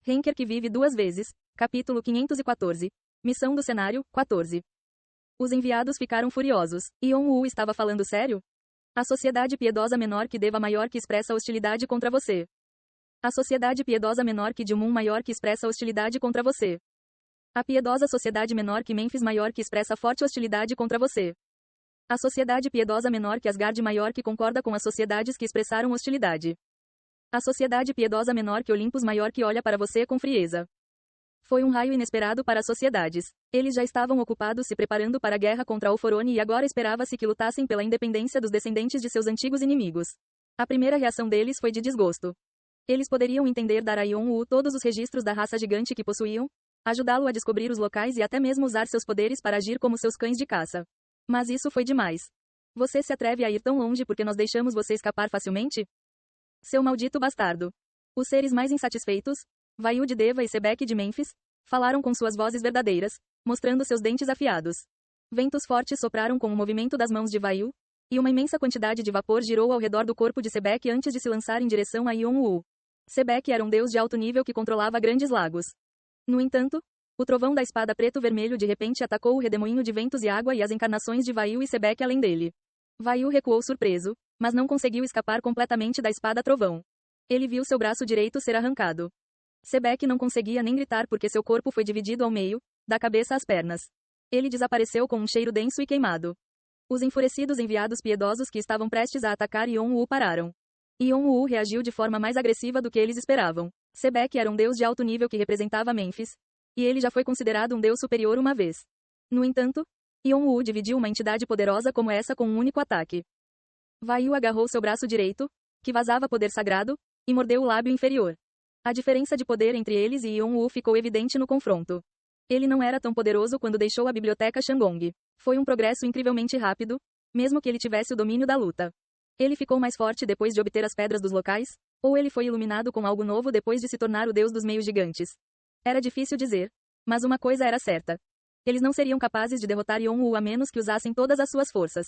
Henker que vive duas vezes. Capítulo 514. Missão do cenário, 14. Os enviados ficaram furiosos. Yon-woo estava falando sério? A sociedade piedosa menor que Deva maior que expressa hostilidade contra você. A sociedade piedosa menor que Dilmun maior que expressa hostilidade contra você. A piedosa sociedade menor que Memphis maior que expressa forte hostilidade contra você. A sociedade piedosa menor que Asgard maior que concorda com as sociedades que expressaram hostilidade. A sociedade piedosa menor que Olympus maior que olha para você com frieza. Foi um raio inesperado para as sociedades. Eles já estavam ocupados se preparando para a guerra contra Alforone e agora esperava-se que lutassem pela independência dos descendentes de seus antigos inimigos. A primeira reação deles foi de desgosto. Eles poderiam entender dar a Yon-woo todos os registros da raça gigante que possuíam, ajudá-lo a descobrir os locais e até mesmo usar seus poderes para agir como seus cães de caça. Mas isso foi demais. Você se atreve a ir tão longe porque nós deixamos você escapar facilmente? Seu maldito bastardo. Os seres mais insatisfeitos, Vayu de Deva e Sebek de Memphis, falaram com suas vozes verdadeiras, mostrando seus dentes afiados. Ventos fortes sopraram com o movimento das mãos de Vayu, e uma imensa quantidade de vapor girou ao redor do corpo de Sebek antes de se lançar em direção a Yon-woo. Sebek era um deus de alto nível que controlava grandes lagos. No entanto, o trovão da espada preto-vermelho de repente atacou o redemoinho de ventos e água e as encarnações de Vayu e Sebek além dele. Vayu recuou surpreso, mas não conseguiu escapar completamente da espada trovão. Ele viu seu braço direito ser arrancado. Sebek não conseguia nem gritar porque seu corpo foi dividido ao meio, da cabeça às pernas. Ele desapareceu com um cheiro denso e queimado. Os enfurecidos enviados piedosos que estavam prestes a atacar Yon-woo pararam. Yon-woo reagiu de forma mais agressiva do que eles esperavam. Sebek era um deus de alto nível que representava Memphis, e ele já foi considerado um deus superior uma vez. No entanto, Yon-woo dividiu uma entidade poderosa como essa com um único ataque. Vayu agarrou seu braço direito, que vazava poder sagrado, e mordeu o lábio inferior. A diferença de poder entre eles e Yon-woo ficou evidente no confronto. Ele não era tão poderoso quando deixou a biblioteca Shandong. Foi um progresso incrivelmente rápido, mesmo que ele tivesse o domínio da luta. Ele ficou mais forte depois de obter as pedras dos locais, ou ele foi iluminado com algo novo depois de se tornar o deus dos meios gigantes. Era difícil dizer, mas uma coisa era certa. Eles não seriam capazes de derrotar Yon-woo a menos que usassem todas as suas forças.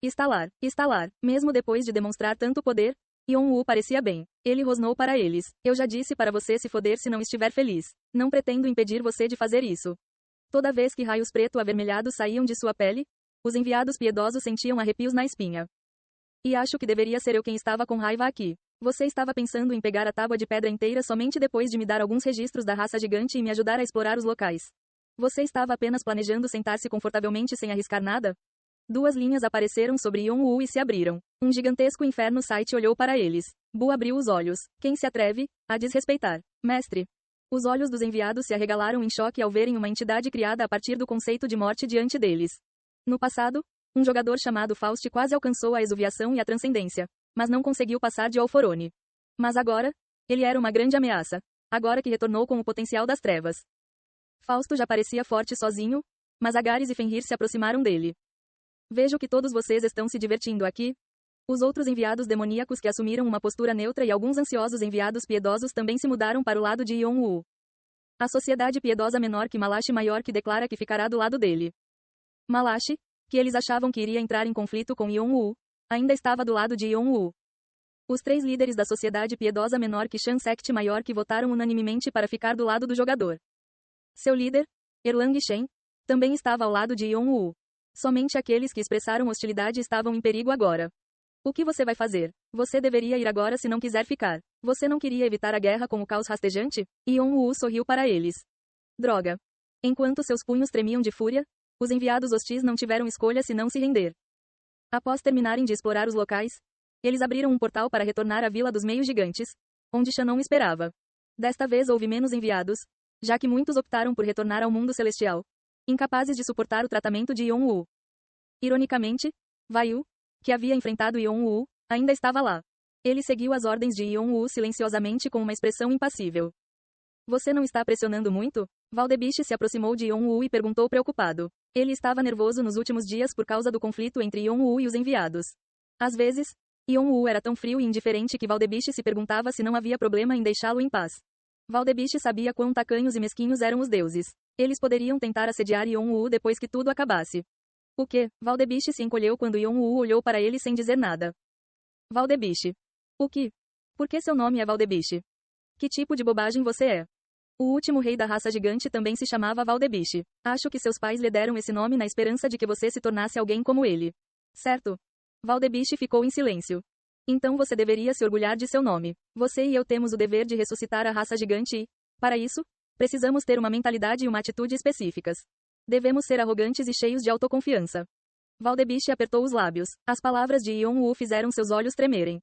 Estalar, mesmo depois de demonstrar tanto poder, Yon-woo parecia bem. Ele rosnou para eles. Eu já disse para você se foder se não estiver feliz. Não pretendo impedir você de fazer isso. Toda vez que raios preto-avermelhados saíam de sua pele, os enviados piedosos sentiam arrepios na espinha. E acho que deveria ser eu quem estava com raiva aqui. Você estava pensando em pegar a tábua de pedra inteira somente depois de me dar alguns registros da raça gigante e me ajudar a explorar os locais. Você estava apenas planejando sentar-se confortavelmente sem arriscar nada? Duas linhas apareceram sobre Yon-woo e se abriram. Um gigantesco inferno site olhou para eles. Bu abriu os olhos. Quem se atreve a desrespeitar? Mestre. Os olhos dos enviados se arregalaram em choque ao verem uma entidade criada a partir do conceito de morte diante deles. No passado, um jogador chamado Faust quase alcançou a exuviação e a transcendência, mas não conseguiu passar de Alforone. Mas agora, ele era uma grande ameaça, agora que retornou com o potencial das trevas. Fausto já parecia forte sozinho, mas Agares e Fenrir se aproximaram dele. Vejo que todos vocês estão se divertindo aqui. Os outros enviados demoníacos que assumiram uma postura neutra e alguns ansiosos enviados piedosos também se mudaram para o lado de Yon-woo. A sociedade piedosa menor que Malachi maior que declara que ficará do lado dele. Malachi, que eles achavam que iria entrar em conflito com Yon-woo, ainda estava do lado de Yon-woo. Os três líderes da sociedade piedosa menor que Shan Sect maior que votaram unanimemente para ficar do lado do jogador. Seu líder, Erlang Shen, também estava ao lado de Yon-woo. Somente aqueles que expressaram hostilidade estavam em perigo agora. O que você vai fazer? Você deveria ir agora se não quiser ficar. Você não queria evitar a guerra com o caos rastejante? Yon-woo sorriu para eles. Droga. Enquanto seus punhos tremiam de fúria, os enviados hostis não tiveram escolha senão se render. Após terminarem de explorar os locais, eles abriram um portal para retornar à Vila dos Meios Gigantes, onde Shannon esperava. Desta vez houve menos enviados, já que muitos optaram por retornar ao mundo celestial, incapazes de suportar o tratamento de Yon-woo. Ironicamente, Vayu, que havia enfrentado Yon-woo, ainda estava lá. Ele seguiu as ordens de Yon-woo silenciosamente com uma expressão impassível. Você não está pressionando muito? Valdebiche se aproximou de Yon-woo e perguntou preocupado. Ele estava nervoso nos últimos dias por causa do conflito entre Yon-woo e os enviados. Às vezes, Yon-woo era tão frio e indiferente que Valdebiche se perguntava se não havia problema em deixá-lo em paz. Valdebiche sabia quão tacanhos e mesquinhos eram os deuses. Eles poderiam tentar assediar Yon-woo depois que tudo acabasse. O que? Valdebiche se encolheu quando Yon-woo olhou para ele sem dizer nada. Valdebiche. O que? Por que seu nome é Valdebiche? Que tipo de bobagem você é? O último rei da raça gigante também se chamava Valdebiche. Acho que seus pais lhe deram esse nome na esperança de que você se tornasse alguém como ele. Certo? Valdebiche ficou em silêncio. Então você deveria se orgulhar de seu nome. Você e eu temos o dever de ressuscitar a raça gigante e, para isso, precisamos ter uma mentalidade e uma atitude específicas. Devemos ser arrogantes e cheios de autoconfiança. Valdebiche apertou os lábios. As palavras de Yon-Woo fizeram seus olhos tremerem.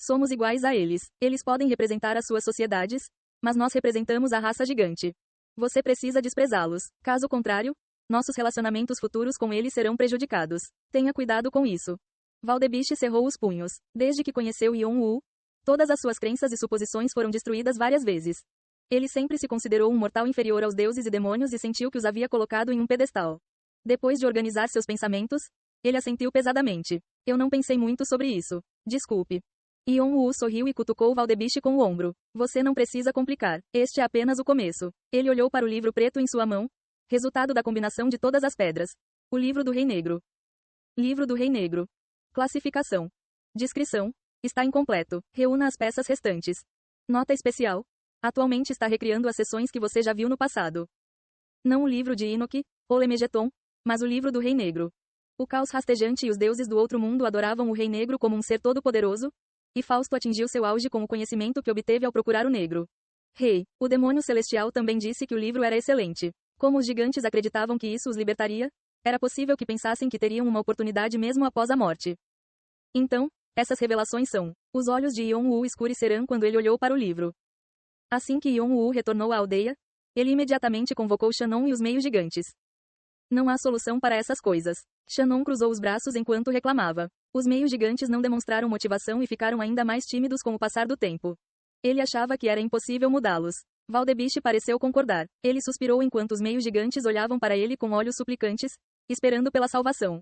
Somos iguais a eles. Eles podem representar as suas sociedades, mas nós representamos a raça gigante. Você precisa desprezá-los. Caso contrário, nossos relacionamentos futuros com eles serão prejudicados. Tenha cuidado com isso. Valdebiche cerrou os punhos. Desde que conheceu Yon-Woo, todas as suas crenças e suposições foram destruídas várias vezes. Ele sempre se considerou um mortal inferior aos deuses e demônios e sentiu que os havia colocado em um pedestal. Depois de organizar seus pensamentos, ele assentiu pesadamente. Eu não pensei muito sobre isso. Desculpe. Yon-Woo sorriu e cutucou Valdebiche com o ombro. Você não precisa complicar. Este é apenas o começo. Ele olhou para o livro preto em sua mão, resultado da combinação de todas as pedras. O livro do Rei Negro. Livro do Rei Negro. Classificação. Descrição. Está incompleto. Reúna as peças restantes. Nota especial. Atualmente está recriando as seções que você já viu no passado. Não o livro de Enoch, ou Lemegeton, mas o livro do Rei Negro. O caos rastejante e os deuses do outro mundo adoravam o Rei Negro como um ser todo-poderoso, e Fausto atingiu seu auge com o conhecimento que obteve ao procurar o negro. Rei, o demônio celestial também disse que o livro era excelente. Como os gigantes acreditavam que isso os libertaria, era possível que pensassem que teriam uma oportunidade mesmo após a morte. Então, essas revelações são: os olhos de Yon-Woo escurecerão quando ele olhou para o livro. Assim que Yon-Woo retornou à aldeia, ele imediatamente convocou Shannon e os meios gigantes. Não há solução para essas coisas. Shannon cruzou os braços enquanto reclamava. Os meios gigantes não demonstraram motivação e ficaram ainda mais tímidos com o passar do tempo. Ele achava que era impossível mudá-los. Valdebiche pareceu concordar. Ele suspirou enquanto os meios gigantes olhavam para ele com olhos suplicantes, esperando pela salvação.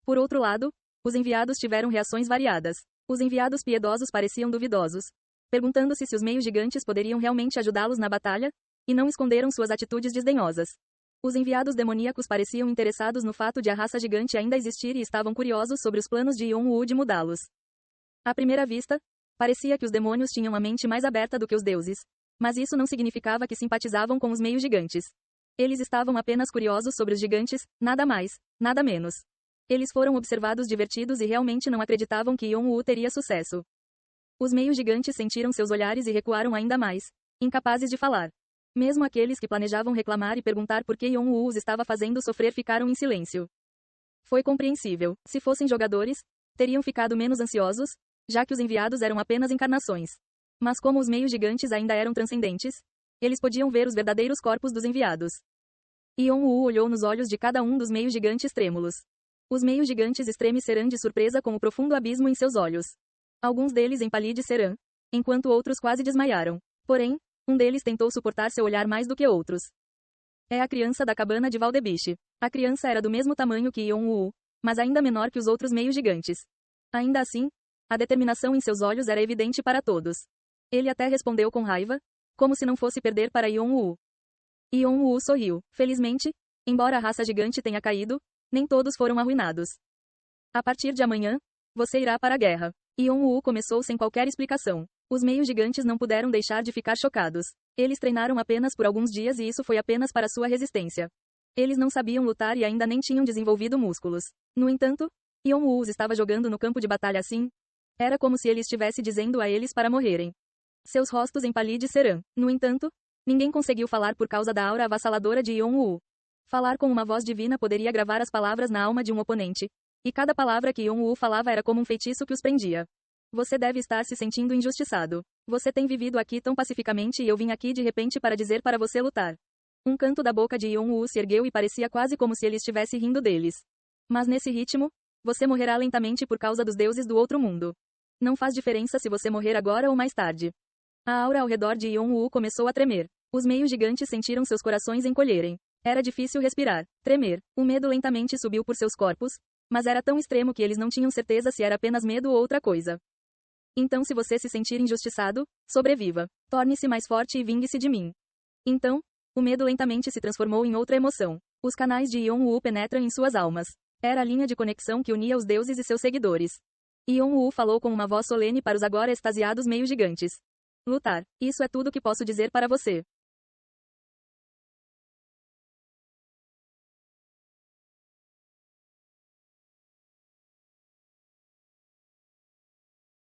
Por outro lado, os enviados tiveram reações variadas. Os enviados piedosos pareciam duvidosos, perguntando-se se os meios gigantes poderiam realmente ajudá-los na batalha, e não esconderam suas atitudes desdenhosas. Os enviados demoníacos pareciam interessados no fato de a raça gigante ainda existir e estavam curiosos sobre os planos de Yon-Woo de mudá-los. À primeira vista, parecia que os demônios tinham a mente mais aberta do que os deuses, mas isso não significava que simpatizavam com os meios gigantes. Eles estavam apenas curiosos sobre os gigantes, nada mais, nada menos. Eles foram observados divertidos e realmente não acreditavam que Yon-Woo teria sucesso. Os meios gigantes sentiram seus olhares e recuaram ainda mais, incapazes de falar. Mesmo aqueles que planejavam reclamar e perguntar por que Yon-Woo os estava fazendo sofrer ficaram em silêncio. Foi compreensível. Se fossem jogadores, teriam ficado menos ansiosos, já que os enviados eram apenas encarnações. Mas como os meios gigantes ainda eram transcendentes, eles podiam ver os verdadeiros corpos dos enviados. Yon-Woo olhou nos olhos de cada um dos meios gigantes trêmulos. Os meios gigantes estremecerão de surpresa com o profundo abismo em seus olhos. Alguns deles empalidecerão, enquanto outros quase desmaiaram. Porém, um deles tentou suportar seu olhar mais do que outros. É a criança da cabana de Valdebiche. A criança era do mesmo tamanho que Yon-Woo, mas ainda menor que os outros meios gigantes. Ainda assim, a determinação em seus olhos era evidente para todos. Ele até respondeu com raiva, como se não fosse perder para Yon-Woo. Yon-Woo sorriu. Felizmente, embora a raça gigante tenha caído, nem todos foram arruinados. A partir de amanhã, você irá para a guerra. Yon-Woo começou sem qualquer explicação. Os meios gigantes não puderam deixar de ficar chocados. Eles treinaram apenas por alguns dias e isso foi apenas para sua resistência. Eles não sabiam lutar e ainda nem tinham desenvolvido músculos. No entanto, Yon-Woo os estava jogando no campo de batalha assim. Era como se ele estivesse dizendo a eles para morrerem. Seus rostos empalidecerão. No entanto, ninguém conseguiu falar por causa da aura avassaladora de Yon-Woo. Falar com uma voz divina poderia gravar as palavras na alma de um oponente. E cada palavra que Yon-Woo falava era como um feitiço que os prendia. Você deve estar se sentindo injustiçado. Você tem vivido aqui tão pacificamente e eu vim aqui de repente para dizer para você lutar. Um canto da boca de Yon-Woo se ergueu e parecia quase como se ele estivesse rindo deles. Mas nesse ritmo, você morrerá lentamente por causa dos deuses do outro mundo. Não faz diferença se você morrer agora ou mais tarde. A aura ao redor de Yon-Woo começou a tremer. Os meios gigantes sentiram seus corações encolherem. Era difícil respirar, tremer. O medo lentamente subiu por seus corpos, mas era tão extremo que eles não tinham certeza se era apenas medo ou outra coisa. Então, se você se sentir injustiçado, sobreviva. Torne-se mais forte e vingue-se de mim. Então, o medo lentamente se transformou em outra emoção. Os canais de Yon-Woo penetram em suas almas. Era a linha de conexão que unia os deuses e seus seguidores. Yon-Woo falou com uma voz solene para os agora extasiados meios gigantes. Lutar. Isso é tudo que posso dizer para você.